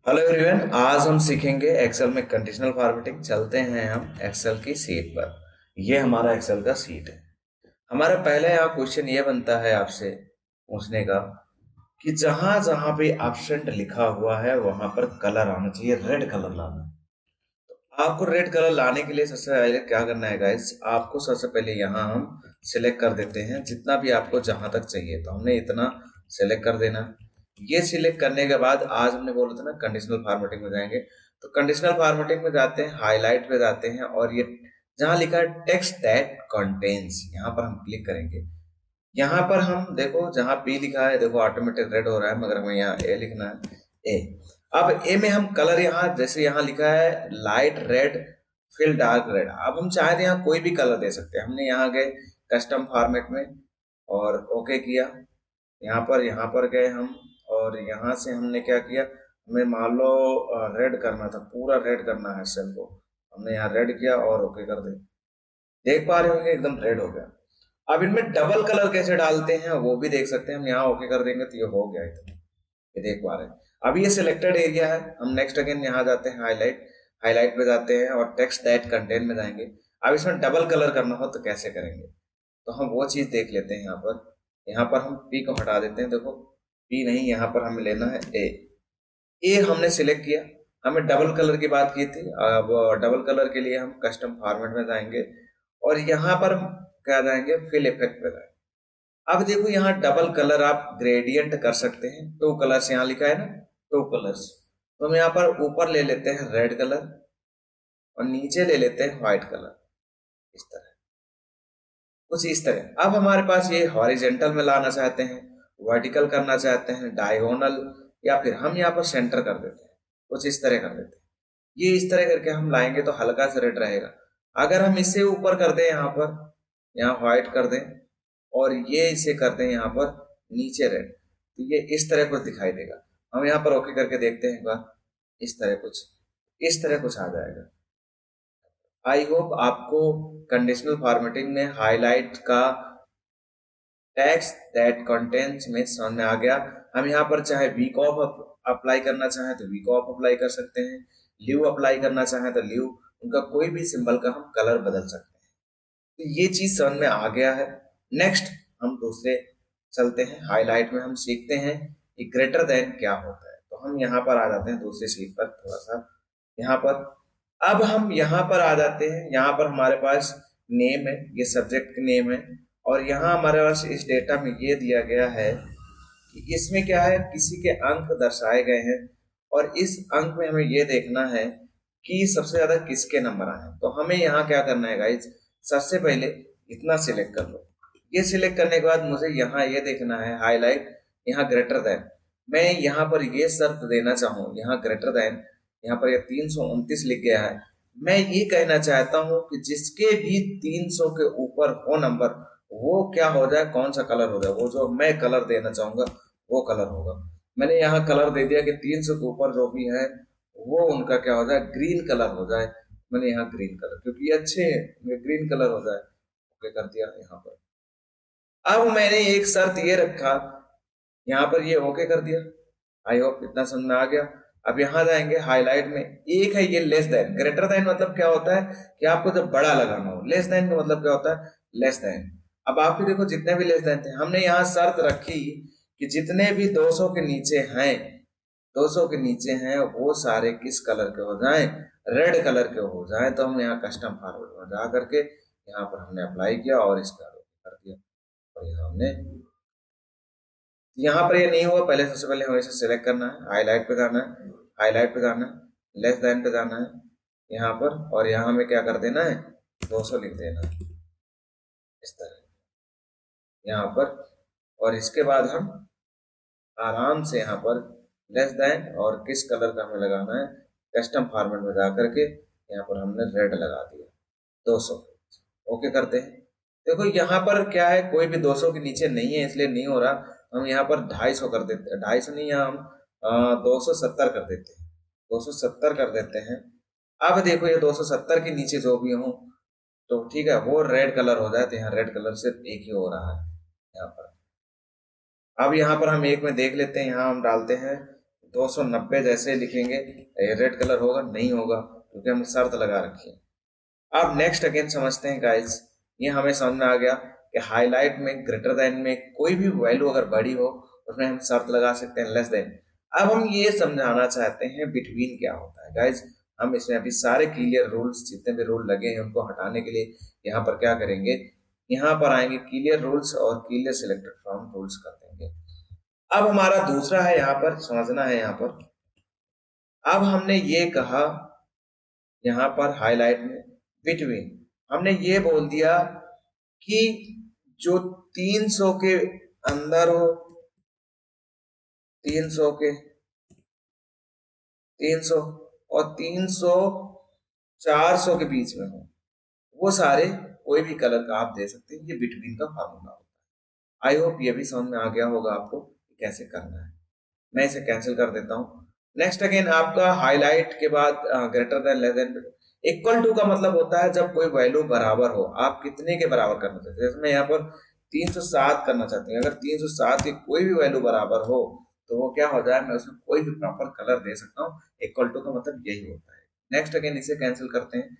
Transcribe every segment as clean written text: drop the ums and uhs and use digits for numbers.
Hello everyone, आज हम सीखेंगे एक्सेल में कंडीशनल फॉर्मेटिंग। चलते हैं हम एक्सेल की सीट पर। ये हमारा एक्सेल का सीट है। हमारा पहले यहाँ क्वेश्चन ये बनता है आपसे पूछने का कि जहां जहां पे एब्सेंट लिखा हुआ है वहां पर कलर आना चाहिए, रेड कलर लाना। आपको रेड कलर लाने के लिए सबसे पहले क्या करना है गाइस, आपको सबसे पहले यहाँ हम सिलेक्ट कर देते हैं जितना भी आपको जहां तक चाहिए, तो हमने इतना सिलेक्ट कर देना। ये सिलेक्ट करने के बाद आज हमने बोला था ना कंडीशनल फॉर्मेटिंग में जाएंगे, तो कंडीशनल फॉर्मेटिंग में जाते हैं, हाईलाइट पे जाते हैं और ये जहां लिखा है टेक्स्ट दैट कंटेन्स, यहाँ पर हम क्लिक करेंगे। यहाँ पर हम देखो जहाँ बी लिखा है, देखो ऑटोमेटिक रेड हो रहा है, मगर हमें यहाँ ए लिखना है। ए, अब ए में हम कलर यहाँ जैसे यहाँ लिखा है light red fill dark red, अब हम चाहे तो यहाँ कोई भी कलर दे सकते हैं। हमने यहाँ गए कस्टम फॉर्मेट में और ओके किया। यहाँ पर गए हम और यहाँ से हमने क्या किया, हमें मान लो रेड करना था, पूरा रेड करना है सेल को। हमने यहाँ रेड किया और ओके कर दे। देख पा रहे होंगे एकदम रेड हो गया। अब इनमें डबल कलर कैसे डालते हैं वो भी देख सकते हैं। हम यहाँ ओके कर देंगे तो ये हो गया इतना, ये देख पा रहे हैं। अब ये सिलेक्टेड एरिया है। हम नेक्स्ट अगेन यहाँ जाते हैं हाईलाइट, हाईलाइट पे जाते हैं और टेक्स्ट दैट कंटेंट में जाएंगे। अब इसमें डबल कलर करना हो तो कैसे करेंगे, तो हम वो चीज देख लेते हैं। यहाँ पर हम पी को हटा देते हैं। देखो पी नहीं, यहाँ पर हमें लेना है ए। ए हमने सिलेक्ट किया, हमें डबल कलर की बात की थी। अब डबल कलर के लिए हम कस्टम फॉर्मेट में जाएंगे और यहाँ पर क्या जाएंगे, फिल इफेक्ट पे जाएंगे। अब देखो यहाँ डबल कलर आप ग्रेडियंट कर सकते हैं। टू कलर्स यहाँ लिखा है ना, टू कलर्स, तो हम यहाँ पर ऊपर ले लेते हैं रेड कलर और नीचे ले लेते हैं व्हाइट कलर। इस तरह, कुछ इस तरह। अब हमारे पास ये हॉरिजेंटल में लाना चाहते हैं, वर्टिकल करना चाहते हैं, डायगोनल, या फिर हम यहाँ पर सेंटर कर देते हैं, कुछ इस तरह कर देते हैं। ये इस तरह करके हम लाएंगे तो हल्का सा रेड रहेगा। अगर हम इसे ऊपर कर दें, यहाँ व्हाइट कर दें और ये इसे कर दें यहाँ पर नीचे रेड, तो ये इस तरह कुछ दिखाई देगा। हम यहाँ पर ओके करके देखते हैं एक बार, इस तरह कुछ आ जाएगा। आई होप आपको कंडीशनल फॉर्मेटिंग में हाईलाइट का टेक्स्ट दैट कंटेंट्स में समझ में आ गया। हम यहाँ पर चाहे वीक ऑफ अप्लाई करना चाहें तो वीक ऑफ अप्लाई कर सकते हैं, लीव अप्लाई करना चाहें तो लीव, उनका कोई भी सिंबल का हम कलर बदल सकते हैं। तो ये चीज समझ में आ गया है। नेक्स्ट हम दूसरे चलते हैं, हाईलाइट में हम सीखते हैं कि ग्रेटर देन क्या होता है। तो हम यहाँ पर आ जाते हैं दूसरी शीट पर, थोड़ा सा यहाँ पर। अब हम यहाँ पर आ जाते हैं, यहाँ पर हमारे पास नेम है, ये सब्जेक्ट नेम है और यहाँ हमारे पास इस डेटा में ये दिया गया है कि इसमें क्या है, किसी के अंक दर्शाए गए हैं और इस अंक में हमें ये देखना है कि सबसे ज्यादा किसके नंबर आए हैं। तो हमें यहाँ क्या करना है गाइज, सबसे पहले इतना सिलेक्ट कर लो। ये सिलेक्ट करने के बाद मुझे यहाँ ये देखना है हाईलाइट, यहाँ ग्रेटर देन। मैं यहाँ पर ये शर्त देना चाहूँ, यहाँ ग्रेटर देन, यहाँ पर ये 329 लिख गया है। मैं ये कहना चाहता हूँ कि जिसके भी 300 के ऊपर हो नंबर, वो क्या हो जाए, कौन सा कलर हो जाए, वो जो मैं कलर देना चाहूंगा वो कलर होगा। मैंने यहाँ कलर दे दिया कि 300 के ऊपर जो भी है वो उनका क्या हो जाए, ग्रीन कलर हो जाए। मैंने यहाँ ग्रीन कलर, क्योंकि ये अच्छे हैं, ग्रीन कलर हो जाए, ओके कर दिया यहाँ पर। अब मैंने एक शर्त ये रखा, यहाँ पर ये ओके कर दिया। आई होप इतना समझ में आ गया। अब यहाँ जाएंगे हाईलाइट में, एक है ये लेस देन। ग्रेटर देन मतलब क्या होता है कि आपको जब बड़ा लगाना हो, लेस देन का मतलब क्या होता है, लेस देन। अब आप भी देखो जितने भी लेस देन थे, हमने यहाँ शर्त रखी कि जितने भी 200 के नीचे हैं, 200 के नीचे हैं वो सारे किस कलर के हो जाएं, रेड कलर के हो जाएं। तो हम यहाँ कस्टम फॉरवर्ड में जा करके यहाँ पर हमने अप्लाई किया और इसका कर दिया और यहाँ हमने, यहाँ पर ये नहीं हुआ। पहले सबसे पहले हमें इसे सिलेक्ट करना है, हाईलाइट पे जाना है, हाईलाइट पे जाना है, लेस देन पे जाना है यहाँ पर, और यहाँ हमें क्या कर देना है, 200 लिख देना है इस तरह यहाँ पर। और इसके बाद हम आराम से यहाँ पर लेस देन और किस कलर का हमें लगाना है, कस्टम फॉर्मेट में जा करके यहाँ पर हमने रेड लगा दिया 200। ओके करते हैं। देखो यहाँ पर क्या है, कोई भी 200 के नीचे नहीं है इसलिए नहीं हो रहा। हम यहाँ पर 250 कर देते हैं, 250 नहीं, यहाँ हम 270 कर देते हैं, 270 कर देते हैं। अब देखो ये 270 के नीचे जो भी हो तो ठीक है, वो रेड कलर हो जाए। तो यहाँ रेड कलर सिर्फ एक ही हो रहा है यहाँ पर। अब यहाँ पर हम एक में देख लेते हैं, यहाँ हम डालते हैं 290 जैसे लिखेंगे, रेड कलर होगा? नहीं होगा, क्योंकि हमने शर्त लगा रखी है। अब नेक्स्ट अगेन समझते हैं गाइस। ये हमें समझ में आ गया कि हाईलाइट में, ग्रेटर देन में कोई भी वैल्यू अगर बड़ी हो उसमें हम शर्त लगा सकते हैं लेस देन। अब हम ये समझाना चाहते हैं बिटवीन क्या होता है गाइस। हम इसमें अभी सारे क्लियर रूल्स, जितने भी रूल लगे हैं उनको हटाने के लिए यहाँ पर क्या करेंगे, यहाँ पर आएंगे क्लियर रूल्स और क्लियर सिलेक्टेड फ्रॉम रूल्स कर देंगे। अब हमारा दूसरा है, यहाँ पर समझना है। यहाँ पर अब हमने ये कहा, यहाँ पर हाईलाइट में बिटवीन हमने ये बोल दिया कि जो 300 के अंदर हो, 300 के 300 और 300 400 के बीच में हो, वो सारे कोई भी कलर का आप दे सकते हैं। ये बिटवीन का फार्मूला होता है। आई होप ये भी समझ में आ गया होगा आपको कि कैसे करना है। मैं इसे कैंसिल कर देता हूँ। नेक्स्ट अगेन आपका हाईलाइट के बाद greater than, less than, equal to का मतलब होता है जब कोई वैल्यू बराबर हो। आप कितने के बराबर करना चाहते हैं? जैसे मैं यहाँ पर 307 करना चाहती हूँ। अगर 307 की कोई भी वैल्यू बराबर हो तो वो क्या हो जाए, मैं उसमें कोई भी प्रॉपर कलर दे सकता हूँ। इक्वल टू का मतलब यही होता है। नेक्स्ट अगेन इसे कैंसिल करते हैं।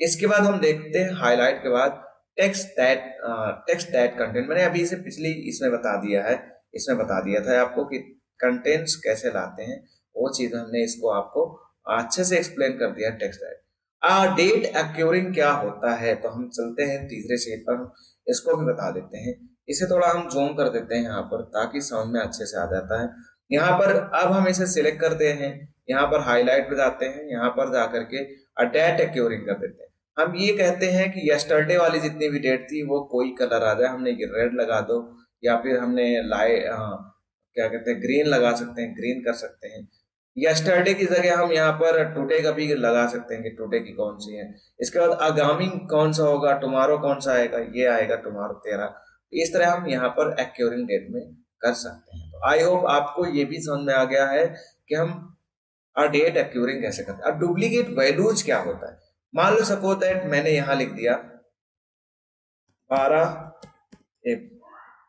इसके बाद हम देखते हैं हाईलाइट के बाद टेक्स्ट दैट कंटेंट। मैंने अभी इसे पिछली इसमें बता दिया है, इसमें बता दिया था आपको कि कंटेंट्स कैसे लाते हैं। वो चीज हमने इसको आपको अच्छे से एक्सप्लेन कर दिया। टेक्स्ट दैट डेट एक्यूरिंग क्या होता है, तो हम चलते हैं तीसरे शेप पर, इसको भी बता देते हैं। इसे थोड़ा हम जूम कर देते हैं यहाँ पर, ताकि साउंड में अच्छे से आ जाता है। यहाँ पर अब हम इसे सिलेक्ट करते हैं, यहाँ पर हाईलाइट पे जाते हैं, यहाँ पर जाकर के डेट एक्यूरिंग कर देते हैं। हम ये कहते हैं कि यस्टरडे वाली जितनी भी डेट थी वो कोई कलर आ जाए, हमने रेड लगा दो, या फिर हमने क्या कहते हैं, ग्रीन लगा सकते हैं, ग्रीन कर सकते हैं। यस्टरडे की जगह हम यहाँ पर टुडे का भी लगा सकते हैं कि टुडे की कौन सी है। इसके बाद आगामी कौन सा होगा, टुमारो कौन सा आएगा, ये आएगा टुमारो 13। इस तरह हम यहाँ पर एक्यूरिंग डेट में कर सकते हैं। तो आई होप आपको ये भी समझ में आ गया है कि हम डेट एक्यूरिंग कैसे करते हैं। अब डुप्लीकेट वैल्यूज क्या होता है। मान लो सपोज दैट मैंने यहाँ लिख दिया 12,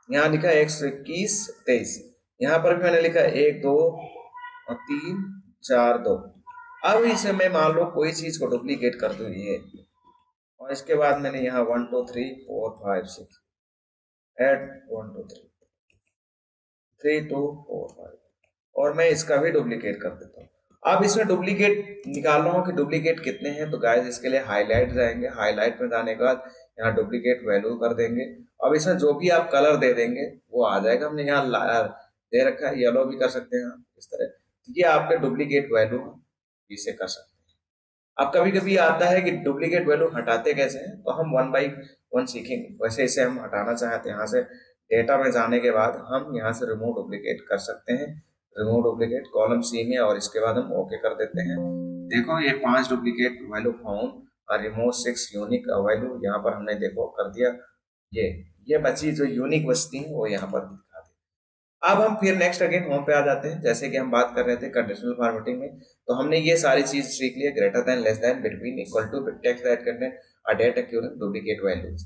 यहाँ लिखा 121, 23, यहाँ पर भी मैंने लिखा 1, 2 और 3, 4, 2। अब इसे मैं मान लो कोई चीज को डुप्लीकेट कर दूं ये, और इसके बाद मैंने यहाँ 1, 2, 3, 4, 5, 6 ऐड 1, 2, 3, 3, 2, 4, 5, और मैं इसका भी डुप्लीकेट कर देता हूँ। अब इसमें डुप्लीकेट निकाल रहा हूँ कि डुप्लीकेट कितने हैं। तो गाइस इसके लिए हाईलाइट जाएंगे, हाईलाइट में जाने के बाद यहाँ डुप्लीकेट वैल्यू कर देंगे। अब इसमें जो भी आप कलर दे देंगे वो आ जाएगा। हमने यहाँ दे रखा है, येलो भी कर सकते हैं इस तरह। ये आपके डुप्लीकेट वैल्यू इसे कर सकते हैं। अब कभी कभी आता है कि डुप्लीकेट वैल्यू हटाते कैसे हैं, तो हम 1 बाई 1 सीखेंगे। वैसे इसे हम हटाना चाहते हैं, यहाँ से डेटा में जाने के बाद हम यहाँ से रिमूव डुप्लीकेट कर सकते हैं। रिमूव डुप्लीकेट कॉलम सी में, और इसके बाद हम ओके कर देते हैं। देखो ये 5 डुप्लीकेट वैल्यू फाउंड और रिमूव 6 यूनिक वैल्यू, यहाँ पर हमने देखो कर दिया। ये बची जो यूनिक बचती है वो यहाँ पर दिखा दी। अब हम फिर नेक्स्ट अगेन होम पे आ जाते हैं। जैसे कि हम बात कर रहे थे कंडीशनल फॉर्मेटिंग में, तो हमने ये सारी चीज सीख ली है। Greater than, less than, between, equal to, text that content, date accurate, duplicate values.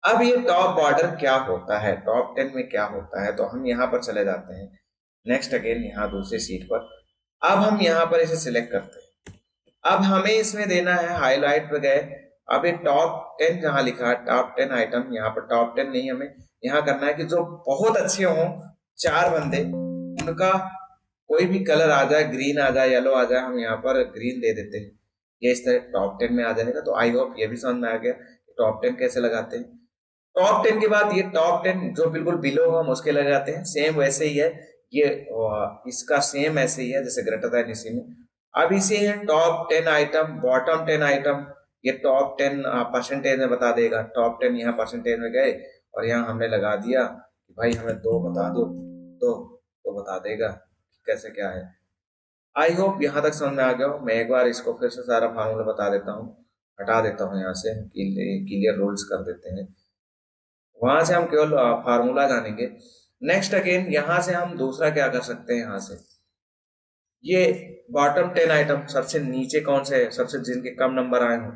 अब ये टॉप बॉर्डर क्या होता है, टॉप 10 में क्या होता है, तो हम यहाँ पर चले जाते हैं नेक्स्ट अगेन, यहाँ दूसरी सीट पर। अब हम यहाँ पर इसे सिलेक्ट करते हैं। अब हमें इसमें देना है, हाईलाइट पे गए, अब ये टॉप 10 जहाँ लिखा है, टॉप 10 आइटम, यहाँ पर टॉप 10 नहीं, हमें यहाँ करना है कि जो बहुत अच्छे हों 4 बंदे, उनका कोई भी कलर आ जाए, ग्रीन आ जाए, येलो आ जाए, हम यहाँ पर ग्रीन दे देते हैं। ये इस तरह टॉप 10 में आ जाएगा। तो आई होप ये भी समझ में आ गया टॉप 10 कैसे लगाते हैं। टॉप 10 के बाद ये टॉप 10 जो बिल्कुल बिलो हम उसके लगाते हैं। सेम वैसे ही है ये, इसका सेम ऐसे ही है जैसे ग्रेटर देन इसी में। अब इसे है टॉप 10 आइटम, बॉटम 10 आइटम। ये टॉप 10 परसेंटेज में बता देगा। टॉप 10 यहाँ परसेंटेज में गए और यहाँ हमने लगा दिया कि भाई हमें 2 बता दो, तो बता देगा कैसे क्या है। आई होप यहाँ तक समझ में आ गया हो। मैं एक बार इसको फिर से सारा फार्मूला बता देता हूँ, हटा देता हूँ यहाँ से, क्लियर रूल्स कर देते हैं। वहां से हम केवल फार्मूला जानेंगे। नेक्स्ट अगेन यहाँ से हम दूसरा क्या कर सकते हैं, यहाँ से ये बॉटम 10 आइटम सबसे नीचे कौन से है, सबसे जिनके कम नंबर आए हों।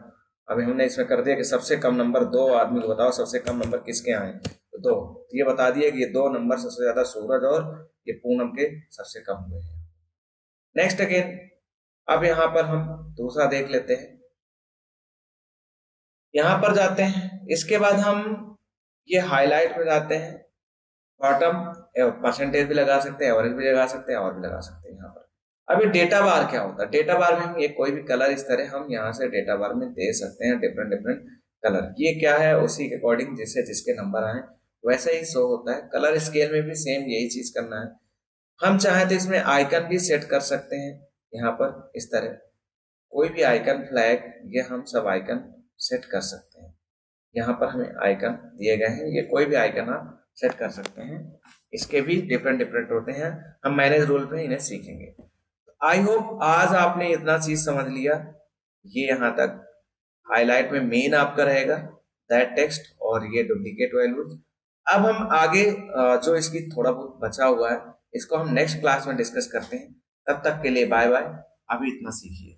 अभी हमने इसमें कर दिया कि सबसे कम नंबर 2 आदमी को बताओ सबसे कम नंबर किसके आए, तो 2। ये बता दिया कि ये 2 नंबर सबसे ज्यादा सूरज और ये पूनम के सबसे कम हुए हैं। नेक्स्ट अगेन, अब यहाँ पर हम दूसरा देख लेते हैं। यहाँ पर जाते हैं, इसके बाद हम ये हाईलाइट में जाते हैं, बॉटम परसेंटेज भी लगा सकते हैं, एवरेज भी लगा सकते हैं, और भी लगा सकते हैं यहाँ पर। अभी डेटा बार क्या होता है? डेटा बार में हम ये कोई भी कलर इस तरह हम यहाँ से डेटा बार में दे सकते हैं, डिफरेंट डिफरेंट कलर। ये क्या है, उसी के अकॉर्डिंग जैसे जिसके नंबर आए वैसे ही शो होता है। कलर स्केल में भी सेम यही चीज करना है। हम चाहें तो इसमें आइकन भी सेट कर सकते हैं, यहाँ पर इस तरह कोई भी आइकन, फ्लैग, ये हम सब आइकन सेट कर सकते हैं। यहाँ पर हमें आइकन दिए गए हैं, ये कोई भी आइकन आप सेट कर सकते हैं। इसके भी डिफरेंट डिफरेंट होते हैं, हम मैनेज रूल पे इन्हें सीखेंगे। आई होप आज आपने इतना चीज समझ लिया। ये यहाँ तक हाईलाइट में मेन आपका रहेगा दैट टेक्स्ट, और ये डुप्लीकेट वैल्यूज। अब हम आगे जो इसकी थोड़ा बहुत बचा हुआ है, इसको हम नेक्स्ट क्लास में डिस्कस करते हैं। तब तक के लिए बाय बाय। अभी इतना सीखिए।